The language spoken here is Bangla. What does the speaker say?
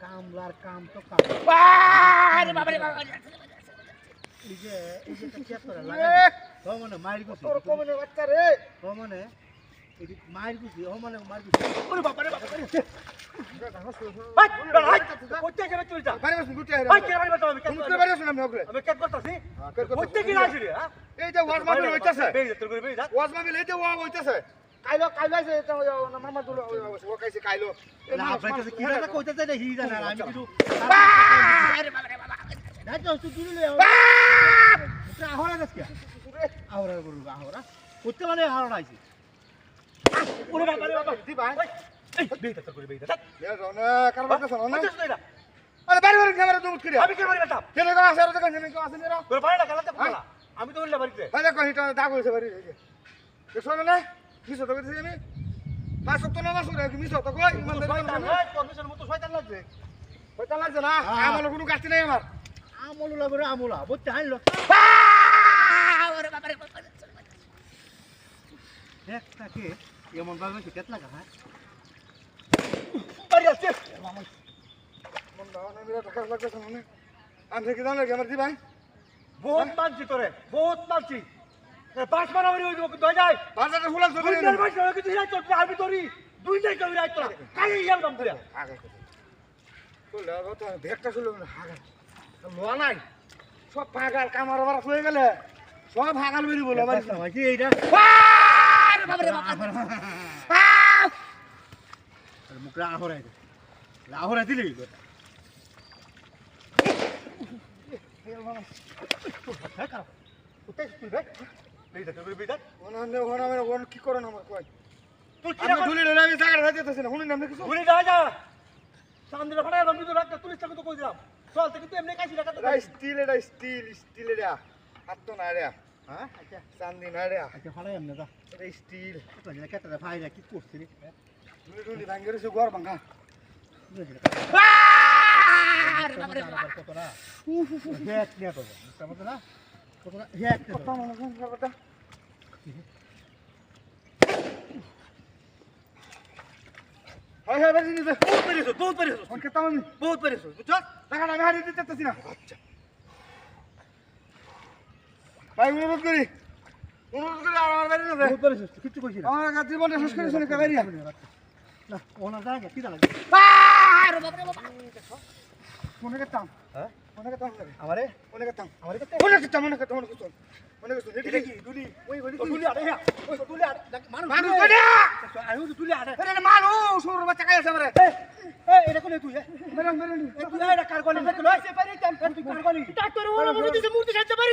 কামলার কাম তো কাম আরে বাবা রে বাবা এই যে একটা চেক করে লাগা ও মানে মাইর গুছি তোর কমনে বাচ্চা রে ও মানে এই মাইর গুছি ও মানে মাইর গুছি ওরে বাবা রে বাবা হাই হাই কোথা থেকে চলে যা বাড়ি বসুন গুটি আইরা হাই কে বাড়ি বাবা আমি তুমি করে বাড়ি বসুন আমি ওকে আমি কেক করতেছি কেক করতেছি। কোথা থেকে আসি রে হ্যাঁ এই যে ওয়াজ মাহফিল হইতাছে বেই তোর করে বেই যা ওয়াজ মাহফিল এই যে ওয়া হইতাছে কাইলো আছে এটা মামা দুলো ও কাইছে কাইলো না আপনাকে কি না কইতে চাই হি জানা আমি কিছু আরে বাবা রে বাবা দাঁত তো তুই লই আহরা দেখি আহরা করু আহরা করতে মানে আহরা আইছে ওরে বাবা রে বাবা দি ভাই এই বেই তোর করে বেই যা এ জনা কারবা কাছে না আচ্ছা শুনে না আরে বাড়ি বাড়ি ক্যামেরা দুমুট করিয়া আমি কে বাড়ি বাতা কেন কো আসে আর তো কেন কো আসে নিরা তোর বাড়িটা খেলাতে কোলা আমি তো বললে বাড়িতে ভাই দেখো এটা দাগ হইছে বাড়ি এই যে দেখছো না মিছো তো কইতেছি আমি পাঁচ সপ্তাহ নামাজ পড়ে কি মিছো তো কই ইমান শয়তান দেন এই পরমিশন মতো শয়তান লাগছে হইতা লাগছে না আমার কোনো কাটতি নাই আমার আমল লাগরে আমলা বুঝতে আইলো ওরে বাবা রে বাবা একটাকে এমন ভাবে কি কেত লাগা হ্যাঁ আরে আছে মন দাও না মেরা টাকা লাগছে না আমি থেকে জানো কি আমার দি ভাই বহুত মানছি তোরে বহুত মানছি পাঁচ মারা হই দই যায় বাজারে ফুলান দুই চলে দিন মাস হয়ে গেছে যাই তোর আরবি তোরি দুই দিন কবি রাইত তোরা কাই ইয়াল দম ধরে আগে চলে আগো তো ভেকটা চলে না আগে লোয়া নাই সব পাগাল কামার বারা হয়ে গেলে সব ভাগাল বেরি বলে আমার কি এইটা আরে বাবা রে বাবা মুকরা আহরা আইছে আহরা দিলি কোথায় তুই রে বেইদা তোর বেইদা ওনানে ওনানে ওন কি করে না আমার কই তুই কি আমি ধুলি লইলে আমি জায়গা যাইতেছি না শুনি না কিছু ঘুরে যা যা সামনে ফাড়া রবি তো রাখতে তুলিস টাকা তো কই দিলাম চল তুই কিন্তু এমনি কাইছি রাখতে এটা স্টিল এটা হাত তো না রে হ্যাঁ আচ্ছা চান্দি না রে আচ্ছা ফাড়াই আমনা দা এটা স্টিল তো যেটা কেটে ভাইরা কি করছিস রে ধুলি ধুলি ভাঙ্গে রইছে গর ভাঙ্গা আরে বাবা রে বাবা কত না হেক নিয়ে তো বুঝতে না কত না হেক কথা মনে কর কথা হাই হাই বাজি নিতে বহুত পেরেছ অন কে তামি বহুত পেরেছ বুঝছ টাকা আমি হারিয়ে দিতেছি না আচ্ছা ভাই অনুরোধ করি আর আমার বাড়ি না দে বহুত পারিস কিছু কইছিস না আমার কাছে জীবনটা শেষ করে শুনে কে বাড়ি না ওনা জায়গা কি লাগে আরে বাবা রে বাবা মনে করতাম হ্যাঁ মনে করতাম আমারে মনে করতাম আমারে কত মনে করতাম মনে করতাম মনে করতাম এটা কি দুলি ওই বলি দুলি আরে হ্যাঁ ওই দুলি আরে মানুষ মানুষ কই না আরে দুলি আরে আরে মানুষ ওর বাচ্চা খাই আছে আমারে এই এটা কোনে তুই মেরে মেরে তুই এটা কার গলি তুই লইছে পারি তুই কার গলি তা তোর ওরা মনে দিছে মূর্তি সাজতে পারি